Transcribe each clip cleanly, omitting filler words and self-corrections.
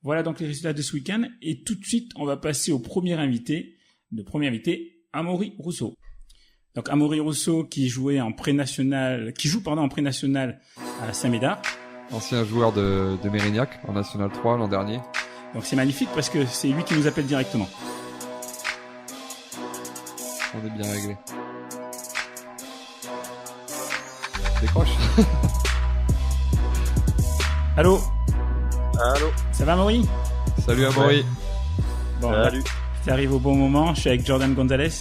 Voilà donc les résultats de ce week-end. Et tout de suite, on va passer au premier invité. Le premier invité, Amaury Rousseau. Donc Amaury Rousseau qui joue en pré-national à Saint-Médard. Ancien joueur de Mérignac en National 3 l'an dernier. Donc c'est magnifique parce que c'est lui qui nous appelle directement. On est bien réglé. Décroche. Allô. Allô. Ça va Amaury? Salut Amaury. Bon, salut. Tu arrives au bon moment. Je suis avec Jordan Gonzalez.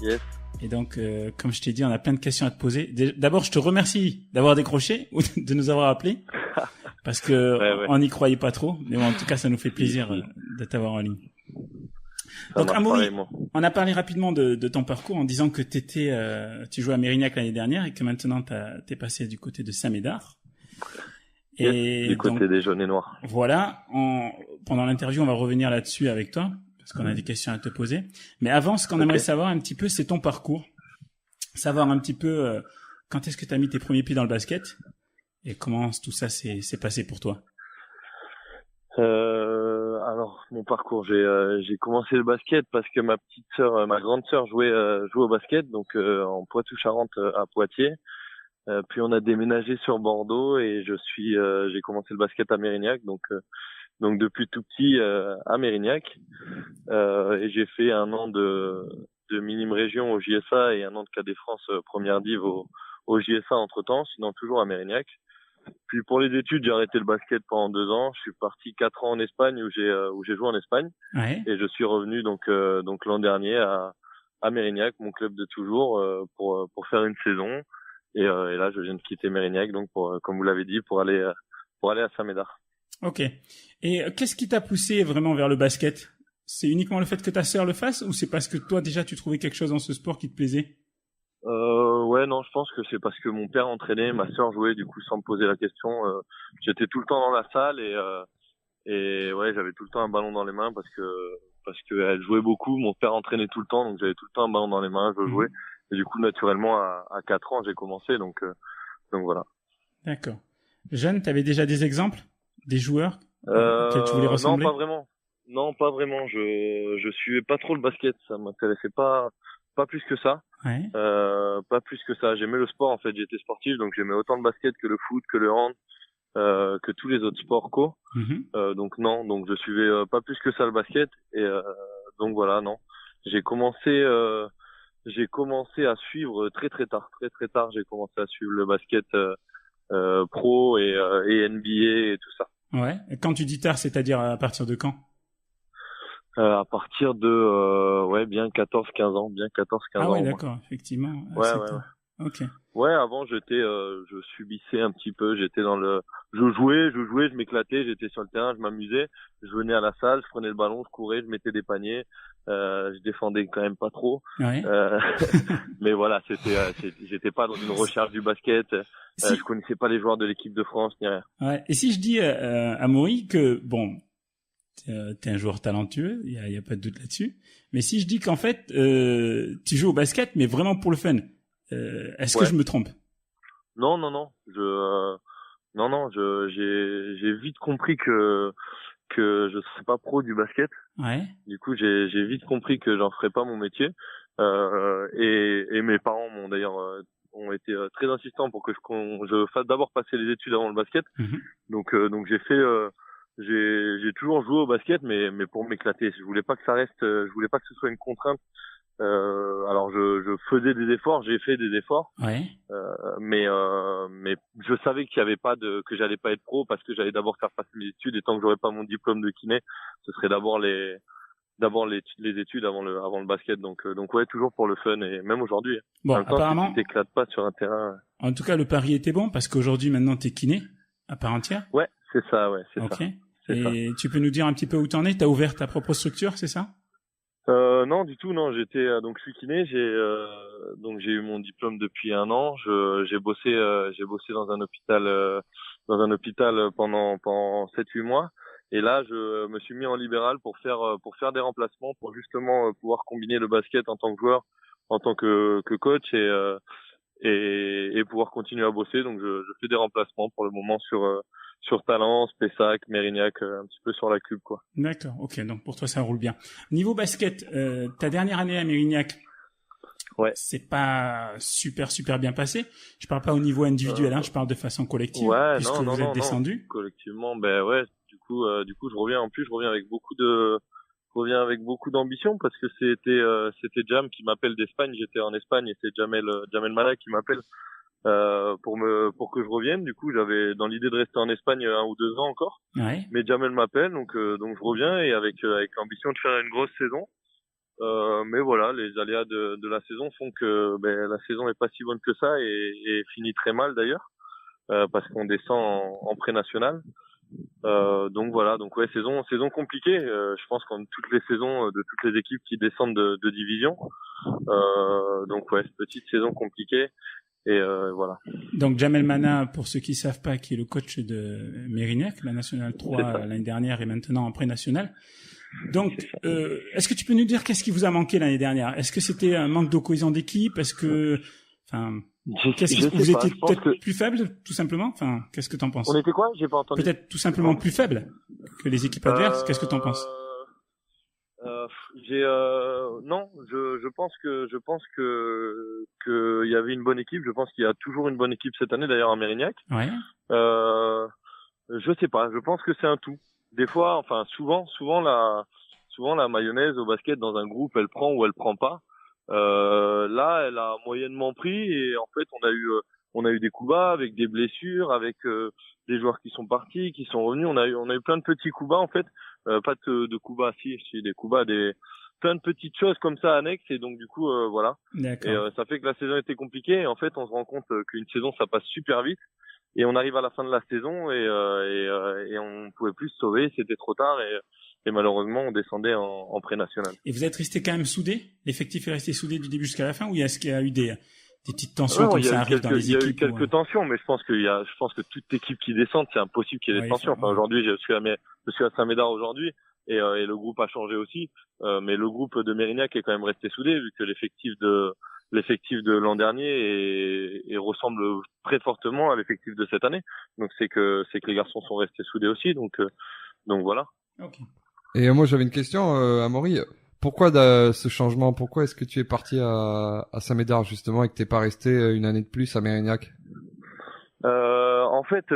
Yes. Et donc, comme je t'ai dit, on a plein de questions à te poser. D'abord, je te remercie d'avoir décroché ou de nous avoir appelés. Parce que on n'y croyait pas trop. Mais bon, en tout cas, ça nous fait plaisir de t'avoir en ligne. Donc, Amaury, on a parlé rapidement de ton parcours en disant que tu jouais à Mérignac l'année dernière et que maintenant t'es passé du côté de Saint-Médard. Et du côté des jaunes et noirs. Voilà. Pendant l'interview, on va revenir là-dessus avec toi parce qu'on a des questions à te poser. Mais avant, ce qu'on aimerait savoir un petit peu, c'est ton parcours. Savoir un petit peu quand est-ce que tu as mis tes premiers pieds dans le basket et comment tout ça s'est passé pour toi. Alors mon parcours, j'ai commencé le basket parce que ma grande sœur jouait au basket, donc en Poitou-Charentes à Poitiers. Puis on a déménagé sur Bordeaux et j'ai commencé le basket à Mérignac, donc depuis tout petit à Mérignac. Et j'ai fait un an de minime région au JSA et un an de Cadet France première div au JSA entre-temps, sinon toujours à Mérignac. Puis pour les études, j'ai arrêté le basket pendant 2 ans. Je suis parti 4 ans en Espagne où j'ai joué en Espagne. Ouais. Et je suis revenu donc l'an dernier à Mérignac, mon club de toujours, pour faire une saison. Et là, je viens de quitter Mérignac, donc comme vous l'avez dit, pour aller à Saint-Médard. Ok. Et qu'est-ce qui t'a poussé vraiment vers le basket? C'est uniquement le fait que ta sœur le fasse ou c'est parce que toi déjà tu trouvais quelque chose dans ce sport qui te plaisait? Ouais, non, je pense que c'est parce que mon père entraînait, ma sœur jouait, du coup, sans me poser la question. J'étais tout le temps dans la salle et ouais, j'avais tout le temps un ballon dans les mains parce que elle jouait beaucoup. Mon père entraînait tout le temps, donc j'avais tout le temps un ballon dans les mains, je jouais. Et du coup, naturellement, à 4 ans, j'ai commencé, donc voilà. D'accord. Jeanne, t'avais déjà des exemples? Des joueurs que tu voulais ressembler? Non, pas vraiment. Je suivais pas trop le basket, ça m'intéressait pas plus que ça. Ouais. Pas plus que ça. J'aimais le sport en fait. J'étais sportif, donc j'aimais autant le basket que le foot, que le hand, que tous les autres sports co. Donc non, donc je suivais pas plus que ça le basket et donc voilà, non. J'ai commencé à suivre très tard. Très tard, j'ai commencé à suivre le basket pro et NBA et tout ça. Ouais. Et quand tu dis tard, c'est-à-dire à partir de quand? À partir de bien 14-15 ans, Ah ans. ouais, d'accord, effectivement. Ouais. Ok. Ouais, avant je subissais un petit peu, je jouais, je m'éclatais, j'étais sur le terrain, je m'amusais, je venais à la salle, je prenais le ballon, je courais, je mettais des paniers, je défendais quand même pas trop. Ouais. Mais voilà, j'étais pas dans une recherche du basket, je connaissais pas les joueurs de l'équipe de France ni rien. Ouais. Et si je dis Amaury que bon, t'es un joueur talentueux, il y a pas de doute là-dessus. Mais si je dis qu'en fait tu joues au basket, mais vraiment pour le fun, est-ce que je me trompe? Non. J'ai vite compris que je serais pas pro du basket. Ouais. Du coup, j'ai vite compris que j'en ferais pas mon métier. Et mes parents ont été très insistants pour que je fasse d'abord passer les études avant le basket. Donc j'ai toujours joué au basket, mais pour m'éclater. Je voulais pas que ce soit une contrainte. Alors je faisais des efforts, j'ai fait des efforts. Ouais. Mais je savais que j'allais pas être pro parce que j'allais d'abord faire passer mes études et tant que j'aurais pas mon diplôme de kiné, ce serait d'abord les études avant le basket. Donc ouais, toujours pour le fun et même aujourd'hui. Bon, en même temps, apparemment, si tu t'éclates pas sur un terrain. En tout cas, le pari était bon parce qu'aujourd'hui, maintenant, t'es kiné à part entière. Ouais, c'est ça, ouais, c'est ok. ça. Et tu peux nous dire un petit peu où t'en es? T'as ouvert ta propre structure, c'est ça? Non, du tout, non. Donc je suis kiné. J'ai eu mon diplôme depuis 1 an. J'ai bossé dans un hôpital pendant 7-8 mois. Et là, je me suis mis en libéral pour faire des remplacements, pour justement pouvoir combiner le basket en tant que joueur, en tant que coach et pouvoir continuer à bosser. Donc je fais des remplacements pour le moment sur Talence, Pessac, Mérignac, un petit peu sur la Cube, quoi. D'accord, ok, donc pour toi ça roule bien. Niveau basket, ta dernière année à Mérignac, ouais, c'est pas super bien passé. Je parle pas au niveau individuel, je parle de façon collective, puisque vous êtes descendu. Collectivement, ben ouais, du coup je reviens avec beaucoup d'ambition parce que c'était Jam qui m'appelle d'Espagne, j'étais en Espagne et c'est Jamel Mala qui m'appelle pour que je revienne. Du coup, j'avais dans l'idée de rester en Espagne 1 ou 2 ans encore. Ouais. Mais Jamel m'appelle, donc je reviens et avec l'ambition de faire une grosse saison. Mais voilà, les aléas de la saison font que la saison est pas si bonne que ça et finit très mal d'ailleurs parce qu'on descend en pré-national. Donc voilà, donc ouais, saison compliquée. Je pense qu'en toutes les saisons de toutes les équipes qui descendent de division. Donc ouais, petite saison compliquée. Et voilà. Donc Jamel Mana, pour ceux qui savent pas, qui est le coach de Mérignac, la Nationale 3 l'année dernière et maintenant en pré-national. Donc, est-ce que tu peux nous dire qu'est-ce qui vous a manqué l'année dernière? Est-ce que c'était un manque de cohésion d'équipe? Est-ce que, enfin, vous étiez peut-être plus faible, tout simplement? Enfin, qu'est-ce que t'en penses? On était quoi? J'ai pas entendu. Peut-être tout simplement plus faible que les équipes adverses. Qu'est-ce que t'en penses? Non, je pense que il y avait une bonne équipe. Je pense qu'il y a toujours une bonne équipe cette année d'ailleurs à Mérignac. Ouais. Je sais pas. Je pense que c'est un tout. Des fois, enfin souvent la mayonnaise au basket dans un groupe, elle prend ou elle prend pas. Là, elle a moyennement pris et en fait, on a eu des coups bas avec des blessures, avec des joueurs qui sont partis, qui sont revenus. On a eu plein de petits coups bas en fait. Pas de coups bas, si des coups bas, plein de petites choses comme ça annexes et donc du coup voilà. D'accord. Et ça fait que la saison était compliquée et en fait, on se rend compte qu'une saison ça passe super vite. Et on arrive à la fin de la saison et on pouvait plus se sauver, c'était trop tard et malheureusement on descendait en pré-national. Et vous êtes resté quand même soudés? L'effectif est resté soudé du début jusqu'à la fin ou est-ce qu'il y a eu des petites tensions comme ça arrive dans les équipes? Il y a eu quelques tensions, mais je pense que toute équipe qui descend, c'est impossible qu'il y ait des tensions. Enfin, aujourd'hui, je suis à Saint-Médard aujourd'hui et le groupe a changé aussi, mais le groupe de Mérignac est quand même resté soudé vu que l'effectif de l'an dernier et ressemble très fortement à l'effectif de cette année. Donc c'est que les garçons sont restés soudés aussi. Donc voilà. Okay. Et moi j'avais une question, Amaury. Pourquoi ce changement? Pourquoi est-ce que tu es parti à Saint-Médard justement et que t'es pas resté une année de plus à Mérignac? En fait,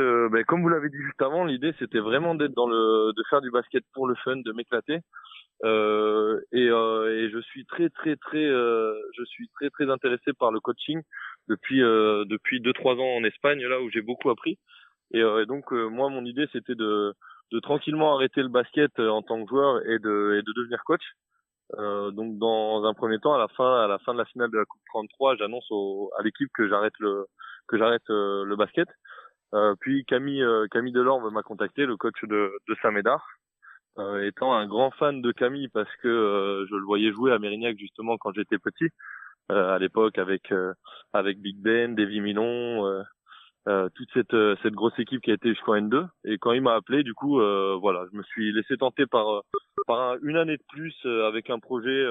comme vous l'avez dit juste avant, l'idée c'était vraiment de faire du basket pour le fun, de m'éclater. Et je suis très intéressé par le coaching depuis 2-3 ans en Espagne, là où j'ai beaucoup appris. Et donc moi mon idée c'était de tranquillement arrêter le basket en tant que joueur et de devenir coach. Donc dans un premier temps, à la fin de la finale de la Coupe 33, j'annonce à l'équipe que j'arrête le basket. Puis Camille Delorme m'a contacté, le coach de Saint-Médard. Étant un grand fan de Camille parce que je le voyais jouer à Mérignac justement quand j'étais petit, à l'époque avec Big Ben, Davy Milon, toute cette grosse équipe qui a été jusqu'en N2. Et quand il m'a appelé, du coup, voilà, je me suis laissé tenter par une année de plus avec un projet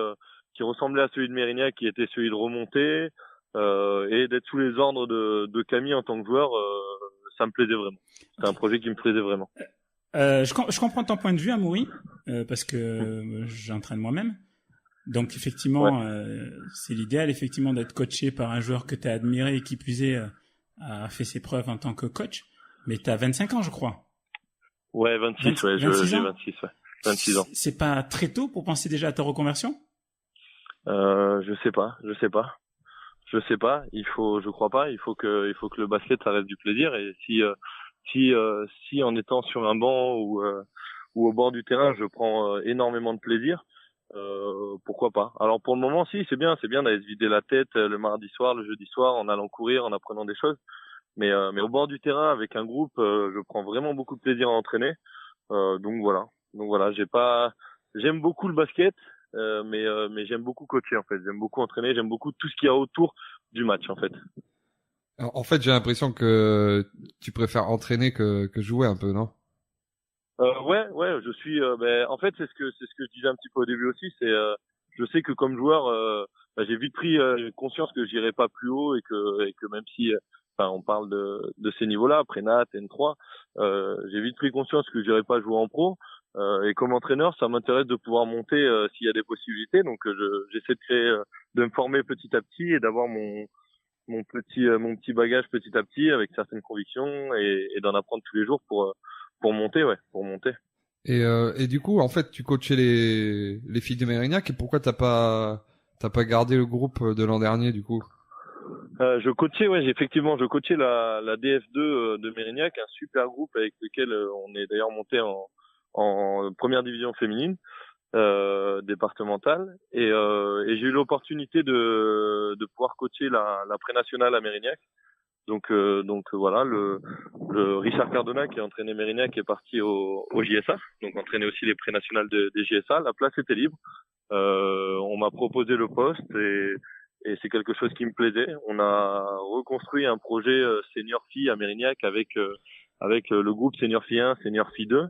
qui ressemblait à celui de Mérignac, qui était celui de remonter et d'être sous les ordres de Camille en tant que joueur. Ça me plaisait vraiment. C'était un projet qui me plaisait vraiment. Je comprends ton point de vue, Amaury, parce que j'entraîne moi-même. Donc effectivement, c'est l'idéal effectivement d'être coaché par un joueur que tu as admiré et qui plus est a fait ses preuves en tant que coach. Mais tu as 25 ans, je crois. Ouais, 26, j'ai 26 ans. C'est pas très tôt pour penser déjà à ta reconversion? Je sais pas. Je crois pas. Il faut que le basket ça reste du plaisir et si en étant sur un banc ou au bord du terrain, je prends énormément de plaisir, pourquoi pas. Alors pour le moment, si c'est bien d'aller se vider la tête le mardi soir, le jeudi soir, en allant courir, en apprenant des choses. Mais au bord du terrain avec un groupe, je prends vraiment beaucoup de plaisir à entraîner. Donc voilà, j'aime beaucoup le basket, mais j'aime beaucoup coacher en fait. J'aime beaucoup entraîner, j'aime beaucoup tout ce qu'il y a autour du match en fait. En fait, j'ai l'impression que tu préfères entraîner que jouer un peu, non? Ouais, je suis. En fait, c'est ce que je disais un petit peu au début aussi. C'est, je sais que comme joueur, j'ai vite pris conscience que j'irais pas plus haut et que même si, on parle de ces niveaux-là, Prénat, N3. J'ai vite pris conscience que j'irais pas jouer en pro. Et comme entraîneur, ça m'intéresse de pouvoir monter s'il y a des possibilités. Donc j'essaie de créer, de me former petit à petit et d'avoir mon petit bagage petit à petit avec certaines convictions et d'en apprendre tous les jours pour monter, pour monter. Et du coup, en fait, tu coachais les filles de Mérignac, et pourquoi t'as pas gardé le groupe de l'an dernier, du coup? Je coachais la DF2 de Mérignac, un super groupe avec lequel on est d'ailleurs monté en première division féminine départementale, et j'ai eu l'opportunité de pouvoir coacher la pré-nationale à Mérignac. Donc voilà, le Richard Cardona qui a entraîné Mérignac est parti au JSA, donc entraîner aussi les pré-nationales des JSA. La place était libre. On m'a proposé le poste et c'est quelque chose qui me plaisait. On a reconstruit un projet senior fille à Mérignac avec le groupe senior fille 1, senior fille 2.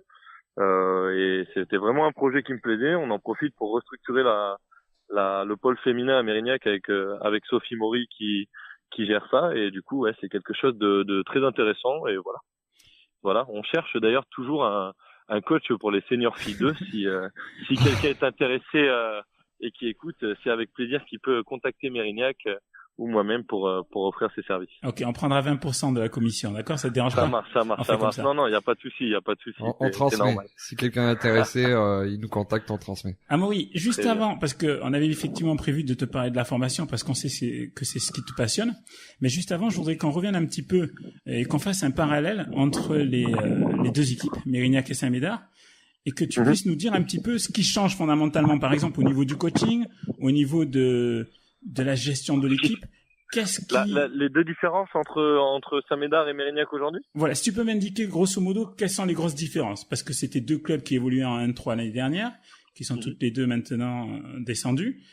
Et c'était vraiment un projet qui me plaisait. On en profite pour restructurer le pôle féminin à Mérignac avec Sophie Maury qui gère ça, et du coup c'est quelque chose de très intéressant. Et voilà, on cherche d'ailleurs toujours un coach pour les seniors filles 2 si quelqu'un est intéressé et qui écoute, c'est avec plaisir qu'il peut contacter Mérignac ou moi-même pour offrir ses services. Ok, on prendra 20% de la commission, d'accord? Ça te dérange pas? Ça marche. Non, il y a pas de souci. On transmet. Si quelqu'un est intéressé, il nous contacte, on transmet. Amaury, juste avant, parce que on avait effectivement prévu de te parler de la formation, parce qu'on sait que c'est ce qui te passionne. Mais juste avant, je voudrais qu'on revienne un petit peu et qu'on fasse un parallèle entre les deux équipes, Mérignac et Saint-Médard, et que tu puisses nous dire un petit peu ce qui change fondamentalement, par exemple au niveau du coaching, au niveau de la gestion de l'équipe. Qu'est-ce qui... les deux différences entre Saint-Médard et Mérignac aujourd'hui? Voilà, si tu peux m'indiquer grosso modo quelles sont les grosses différences, parce que c'était deux clubs qui évoluaient en N3 l'année dernière, qui sont toutes les deux maintenant descendus.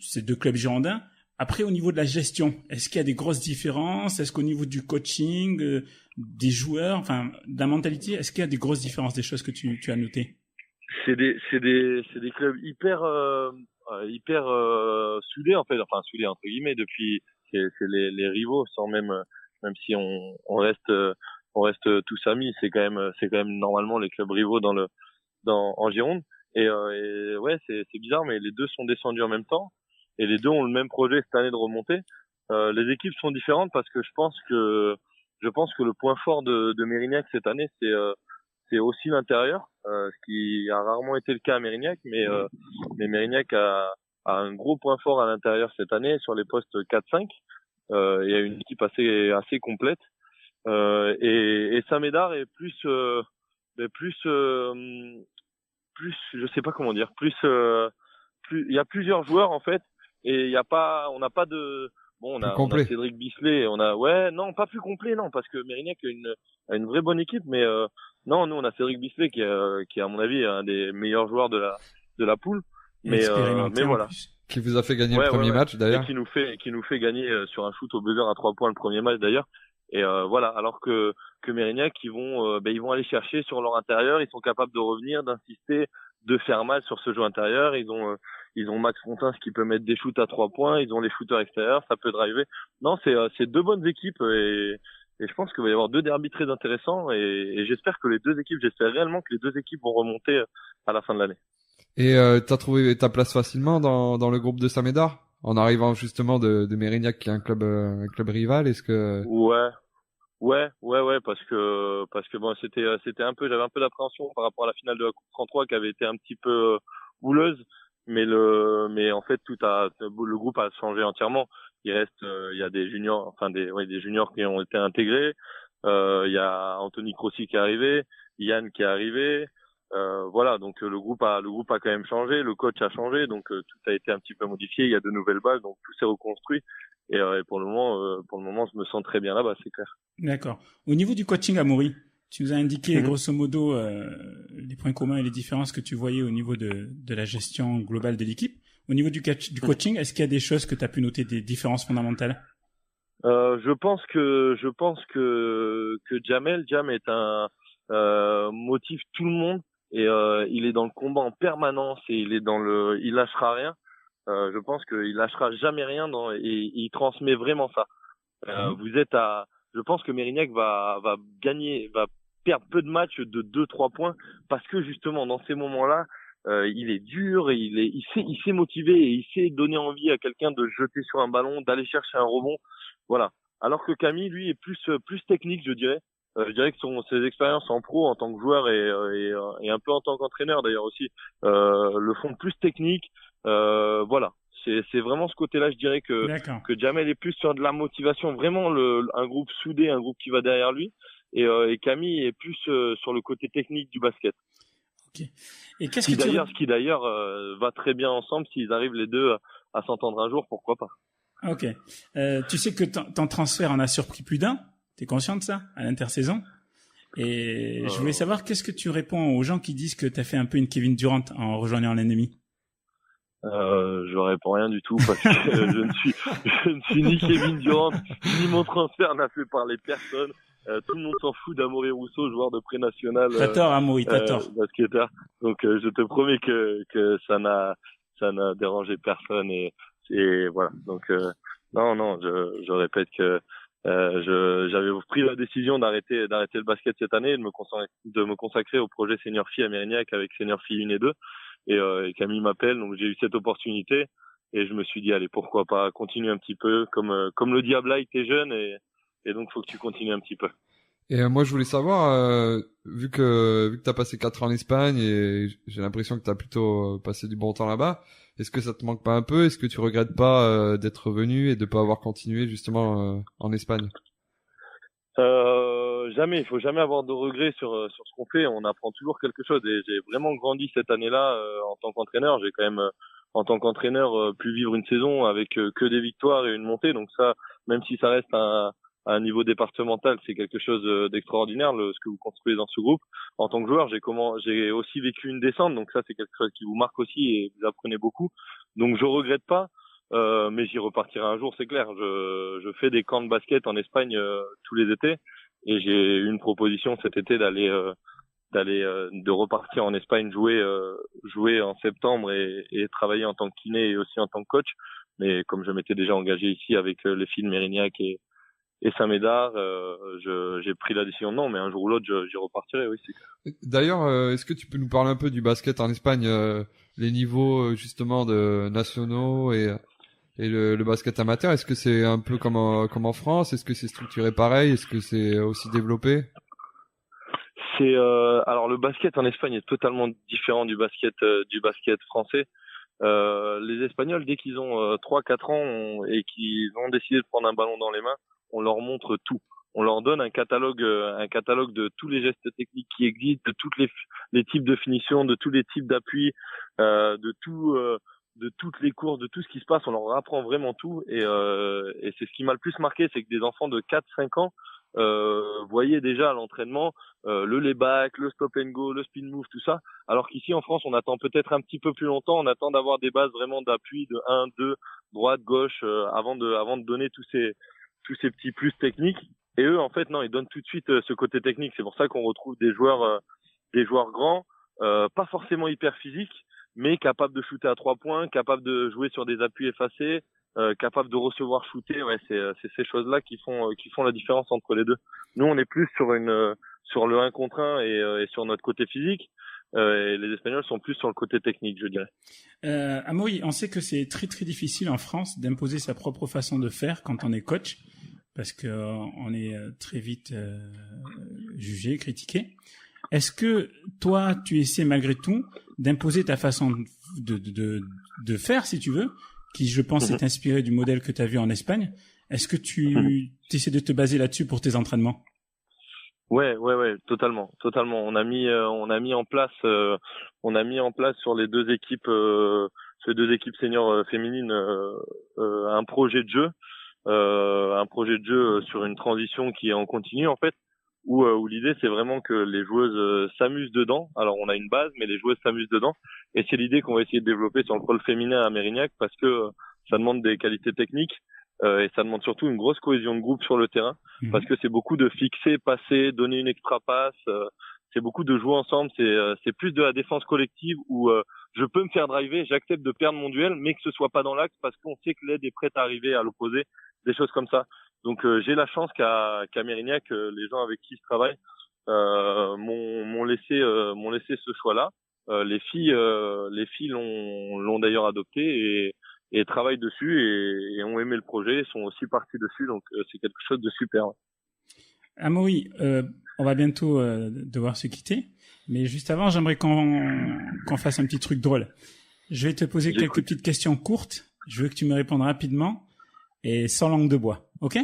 C'est deux clubs girondins. Après, au niveau de la gestion, est-ce qu'il y a des grosses différences? Est-ce qu'au niveau du coaching, des joueurs, enfin, de la mentalité, est-ce qu'il y a des grosses différences, des choses que tu as notées? C'est des clubs hyper soudés, en fait, enfin soudés entre guillemets, depuis c'est les rivaux, sans même si on reste tous amis, c'est quand même normalement les clubs rivaux en Gironde, et ouais, c'est bizarre, mais les deux sont descendus en même temps et les deux ont le même projet cette année de remonter. Les équipes sont différentes parce que je pense que le point fort de Mérignac cette année, c'est aussi l'intérieur, ce qui a rarement été le cas à Mérignac, mais Mérignac a un gros point fort à l'intérieur cette année sur les postes 4-5. Il y a une équipe assez complète. Et Saint-Médard est plus, je sais pas comment dire, il y a plusieurs joueurs en fait, et on n'a pas de, bon, on a Cédric Bisley, non, pas plus complet, non, parce que Mérignac a une vraie bonne équipe, mais non, nous on a Cédric Bisley qui est à mon avis un des meilleurs joueurs de la poule, mais voilà. Qui vous a fait gagner le premier match d'ailleurs. Et qui nous fait gagner sur un shoot au buzzer à 3 points le premier match d'ailleurs. Et voilà, alors que Mérignac, ils vont aller chercher sur leur intérieur, ils sont capables de revenir, d'insister, de faire mal sur ce jeu intérieur. Ils ont Max Fontins qui peut mettre des shoots à 3 points, ils ont les shooters extérieurs, ça peut driver. Non, c'est deux bonnes équipes, et je pense qu'il va y avoir deux derbys très intéressants, et j'espère réellement que les deux équipes vont remonter à la fin de l'année. Et t'as trouvé ta place facilement dans le groupe de Saint-Médard en arrivant justement de Mérignac, qui est un club rival? Est-ce que... Ouais, parce que bon, j'avais un peu d'appréhension par rapport à la finale de la Coupe 33 qui avait été un petit peu houleuse, mais en fait le groupe a changé entièrement. Il y a des juniors, des juniors qui ont été intégrés. Il y a Anthony Crossi qui est arrivé, Yann qui est arrivé. Voilà, donc le groupe a quand même changé, le coach a changé, donc tout a été un petit peu modifié. Il y a de nouvelles bases, donc tout s'est reconstruit. Et pour le moment, je me sens très bien là-bas, c'est clair. D'accord. Au niveau du coaching, Amaury, tu nous as indiqué grosso modo les points communs et les différences que tu voyais au niveau de la gestion globale de l'équipe. Au niveau du coaching, est-ce qu'il y a des choses que tu as pu noter, des différences fondamentales? Je pense que Jam motive tout le monde, et il est dans le combat en permanence, et il lâchera rien. Je pense qu'il lâchera jamais rien et il transmet vraiment ça. Je pense que Mérignac va perdre peu de matchs de 2-3 points parce que justement dans ces moments-là, il est dur et il sait motiver et il sait donner envie à quelqu'un de jeter sur un ballon, d'aller chercher un rebond. Voilà. Alors que Camille, lui, est plus technique, je dirais. Je dirais que ses expériences en pro en tant que joueur et un peu en tant qu'entraîneur d'ailleurs aussi le font plus technique. Voilà. C'est vraiment ce côté-là, je dirais que Jamel est plus sur de la motivation, vraiment un groupe soudé, un groupe qui va derrière lui, et Camille est plus sur le côté technique du basket. Okay. Et qu'est-ce ce qui d'ailleurs va très bien ensemble s'ils arrivent les deux à s'entendre un jour, pourquoi pas. Ok. Tu sais que ton transfert en a surpris plus d'un. T'es conscient de ça à l'intersaison? Et je voulais savoir qu'est-ce que tu réponds aux gens qui disent que t'as fait un peu une Kevin Durant en rejoignant l'ennemi. Je réponds rien du tout parce que je ne suis ni Kevin Durant, ni mon transfert n'a fait parler personne. Tout le monde s'en fout d'Amaury Rousseau, joueur de pré-national. T'as tort, Amaury, t'as tort. Basketteur. Donc je te promets que ça n'a dérangé personne et voilà. Donc non, je répète que j'avais pris la décision d'arrêter le basket cette année et de me consacrer au projet Senior Fille à Mérignac avec Senior Fille 1 et 2. Et Camille m'appelle, donc j'ai eu cette opportunité et je me suis dit allez, pourquoi pas continuer un petit peu comme le Diabla, t'es jeune et donc faut que tu continues un petit peu. Et moi je voulais savoir vu que t'as passé 4 ans en Espagne et j'ai l'impression que t'as plutôt passé du bon temps là-bas, est-ce que ça te manque pas un peu? Est-ce que tu regrettes pas d'être revenu et de pas avoir continué justement en Espagne? Jamais, il faut jamais avoir de regrets sur ce qu'on fait. On apprend toujours quelque chose et j'ai vraiment grandi cette année-là en tant qu'entraîneur. J'ai quand même en tant qu'entraîneur pu vivre une saison avec que des victoires et une montée. Donc ça, même si ça reste à un niveau départemental, c'est quelque chose d'extraordinaire ce que vous construisez dans ce groupe. En tant que joueur, j'ai aussi vécu une descente. Donc ça, c'est quelque chose qui vous marque aussi et vous apprenez beaucoup. Donc je regrette pas. Mais j'y repartirai un jour, c'est clair. Je fais des camps de basket en Espagne tous les étés et j'ai eu une proposition cet été de repartir en Espagne jouer en septembre et travailler en tant que kiné et aussi en tant que coach. Mais comme je m'étais déjà engagé ici avec les filles de Mérignac et Saint-Médard, j'ai pris la décision non, mais un jour ou l'autre j'y repartirai, oui, c'est clair. D'ailleurs, est-ce que tu peux nous parler un peu du basket en Espagne, les niveaux justement de nationaux et le basket amateur? Est-ce que c'est un peu comme en France? Est-ce que c'est structuré pareil? Est-ce que c'est aussi développé? Alors le basket en Espagne est totalement différent du basket français. Les Espagnols, dès qu'ils ont 3-4 ans et qu'ils ont décidé de prendre un ballon dans les mains, on leur montre tout. On leur donne un catalogue de tous les gestes techniques qui existent, de tous les types de finition, de tous les types d'appuis, de toutes les courses, de tout ce qui se passe. On leur apprend vraiment tout et c'est ce qui m'a le plus marqué, c'est que des enfants de 4-5 ans voyaient déjà à l'entraînement le layback, le stop and go, le spin move, tout ça. Alors qu'ici en France, on attend peut-être un petit peu plus longtemps. On attend d'avoir des bases vraiment d'appui de 1, 2, droite, gauche, avant de donner tous ces petits plus techniques. Et eux, en fait, non, ils donnent tout de suite ce côté technique. C'est pour ça qu'on retrouve des joueurs grands, pas forcément hyper physiques, mais capables de shooter à 3 points, capables de jouer sur des appuis effacés, capables de recevoir shooter. Ouais, c'est ces choses-là qui font la différence entre les deux. Nous, on est plus sur le 1 contre 1 et sur notre côté physique. Et les Espagnols sont plus sur le côté technique, je dirais. Amaury, on sait que c'est très très difficile en France d'imposer sa propre façon de faire quand on est coach, parce que on est très vite jugé, critiqué. Est-ce que toi, tu essaies malgré tout d'imposer ta façon de faire, si tu veux, qui je pense est inspirée du modèle que tu as vu en Espagne? Est-ce que tu essaies de te baser là-dessus pour tes entraînements? Ouais, totalement. On a mis en place sur les deux équipes seniors féminines un projet de jeu sur une transition qui est en continu en fait, où l'idée c'est vraiment que les joueuses s'amusent dedans. Alors on a une base, mais les joueuses s'amusent dedans, et c'est l'idée qu'on va essayer de développer sur le pôle féminin à Mérignac parce que ça demande des qualités techniques. Et ça demande surtout une grosse cohésion de groupe sur le terrain, parce que c'est beaucoup de fixer, passer, donner une extra passe, c'est beaucoup de jouer ensemble, c'est plus de la défense collective où je peux me faire driver, j'accepte de perdre mon duel, mais que ce soit pas dans l'axe parce qu'on sait que l'aide est prête à arriver à l'opposé, des choses comme ça. Donc j'ai la chance qu'à Mérignac, les gens avec qui je travaille m'ont laissé ce choix-là. Les filles l'ont d'ailleurs adopté et travaillent dessus et ont aimé le projet, sont aussi parties dessus, donc c'est quelque chose de super. Amaury, on va bientôt devoir se quitter, mais juste avant, j'aimerais qu'on fasse un petit truc drôle. Je vais te poser quelques petites questions courtes. Je veux que tu me répondes rapidement et sans langue de bois, ok?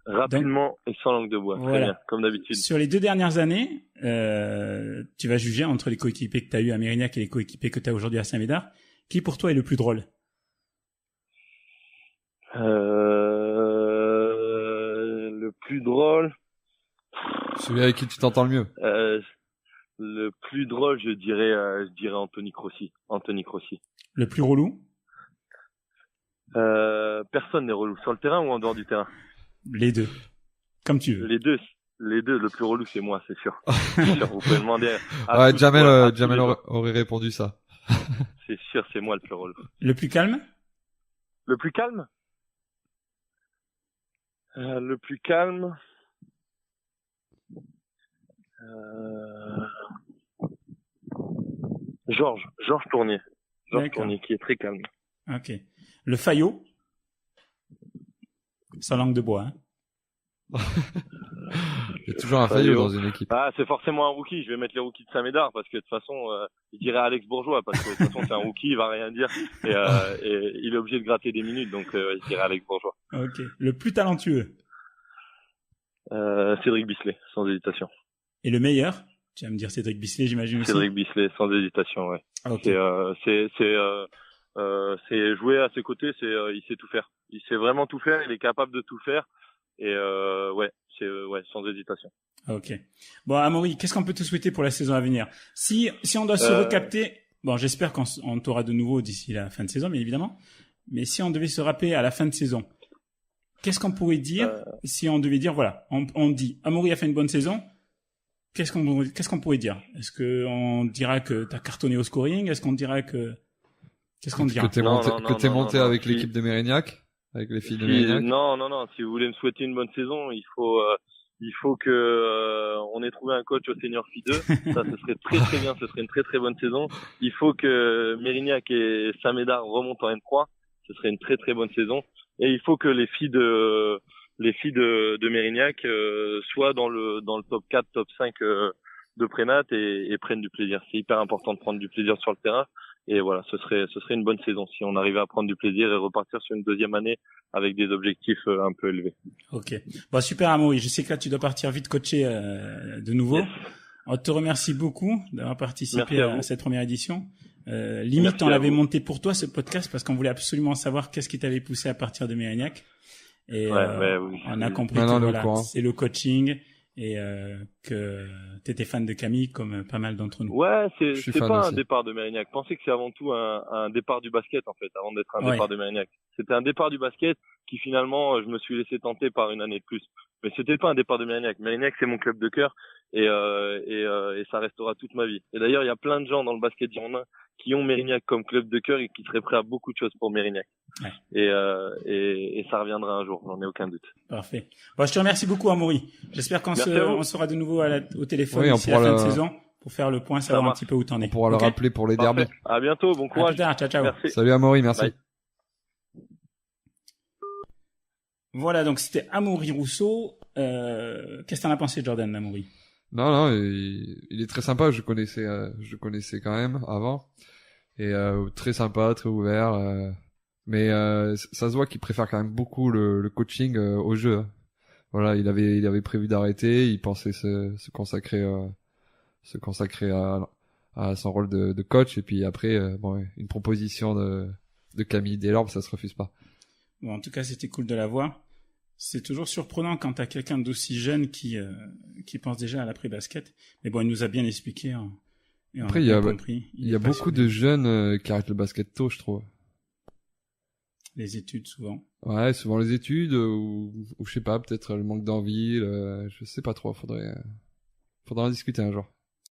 Rapidement et sans langue de bois, voilà. Très bien, comme d'habitude. Sur les 2 dernières années, tu vas juger entre les coéquipiers que tu as eu à Mérignac et les coéquipiers que tu as aujourd'hui à Saint-Médard. Qui pour toi est le plus drôle? Le plus drôle. Celui avec qui tu t'entends le mieux. Le plus drôle, je dirais Anthony Crossi. Le plus relou? Personne n'est relou. Sur le terrain ou en dehors du terrain? Les deux. Comme tu veux. Les deux. Le plus relou, c'est moi, c'est sûr. Vous pouvez demander. Ouais, Jamel aurait répondu ça. C'est sûr, c'est moi le plus relou. Le plus calme? Le plus calme? Georges Tournier. Georges Tournier, qui est très calme. Ok. Le faillot? Sans langue de bois, hein. Il y a toujours un faillot dans une équipe. Ah, c'est forcément un rookie. Je vais mettre les rookies de Saint-Médard parce que de toute façon, je dirais Alex Bourgeois parce que de toute façon c'est un rookie, il va rien dire et il est obligé de gratter des minutes, donc je dirais Alex Bourgeois. Ok. Le plus talentueux? Cédric Bisley, sans hésitation. Et le meilleur? Tu vas me dire Cédric Bisley, j'imagine aussi. Cédric Bisley, sans hésitation, ouais. Okay. C'est jouer à ses côtés, il sait tout faire. Il sait vraiment tout faire, il est capable de tout faire. Et sans hésitation. Ok. Bon, Amaury, qu'est-ce qu'on peut te souhaiter pour la saison à venir? Si on doit se recapter, bon, j'espère qu'on t'aura de nouveau d'ici la fin de saison, bien évidemment. Mais si on devait se rappeler à la fin de saison, qu'est-ce qu'on pourrait dire si on devait dire, voilà, on dit, Amaury a fait une bonne saison. Qu'est-ce qu'on pourrait dire? Est-ce qu'on dira que t'as cartonné au scoring? Est-ce qu'on dira qu'est-ce qu'on dira? Que t'es monté avec l'équipe de Mérignac? Avec les filles de Mérignac? Non. Si vous voulez me souhaiter une bonne saison, il faut que on ait trouvé un coach au Senior Phi 2. Ça, ce serait très très bien. Ce serait une très très bonne saison. Il faut que Mérignac et Saint-Médard remontent en N3. Ce serait une très très bonne saison. Et il faut que les filles de Mérignac soient dans le top 4, top 5 de prénat et prennent du plaisir. C'est hyper important de prendre du plaisir sur le terrain. Et voilà, ce serait une bonne saison si on arrivait à prendre du plaisir et repartir sur une deuxième année avec des objectifs un peu élevés. Ok. Bon, super Amaury. Je sais que là tu dois partir vite coacher de nouveau. Yes. On te remercie beaucoup d'avoir participé à cette première édition. Limite, on l'avait monté pour toi ce podcast parce qu'on voulait absolument savoir qu'est-ce qui t'avait poussé à partir de Mérignac. Et oui. On a compris que voilà, c'est le coaching. Et que t'étais fan de Camille comme pas mal d'entre nous. Ouais, c'est pas un départ de Mérignac. Pensez que c'est avant tout un départ du basket en fait, avant d'être un départ de Mérignac. C'était un départ du basket qui finalement je me suis laissé tenter par une année de plus. Mais c'était pas un départ de Mérignac. Mérignac c'est mon club de cœur et ça restera toute ma vie. Et d'ailleurs il y a plein de gens dans le basket girondin qui ont Mérignac comme club de cœur et qui seraient prêts à beaucoup de choses pour Mérignac. Ouais. Et ça reviendra un jour, j'en ai aucun doute. Parfait. Bon, je te remercie beaucoup, Amaury. J'espère qu'on sera de nouveau au téléphone d'ici la fin de saison pour faire le point, savoir un petit peu où t'en es. On pourra le rappeler pour les derbys. À bientôt, bon courage. À plus tard, ciao. Merci. Salut Amaury, merci. Bye. Voilà, donc c'était Amaury Rousseau. Qu'est-ce que t'en as pensé, Jordan, Amaury? Non, il est très sympa. Je connaissais quand même avant. Et très sympa, très ouvert. Mais ça se voit qu'il préfère quand même beaucoup le coaching au jeu. Voilà, il avait prévu d'arrêter, il pensait se consacrer à son rôle de coach, et puis après une proposition de Camille Delorme, ça se refuse pas. Bon, en tout cas, c'était cool de la voir. C'est toujours surprenant quand t'as quelqu'un d'aussi jeune qui pense déjà à l'après-basket. Mais bon, il nous a bien expliqué. Et après, il y a beaucoup de jeunes qui arrêtent le basket tôt, je trouve. Les études, souvent. Ouais, souvent les études, ou je sais pas, peut-être le manque d'envie, je sais pas trop, faudra en discuter un jour.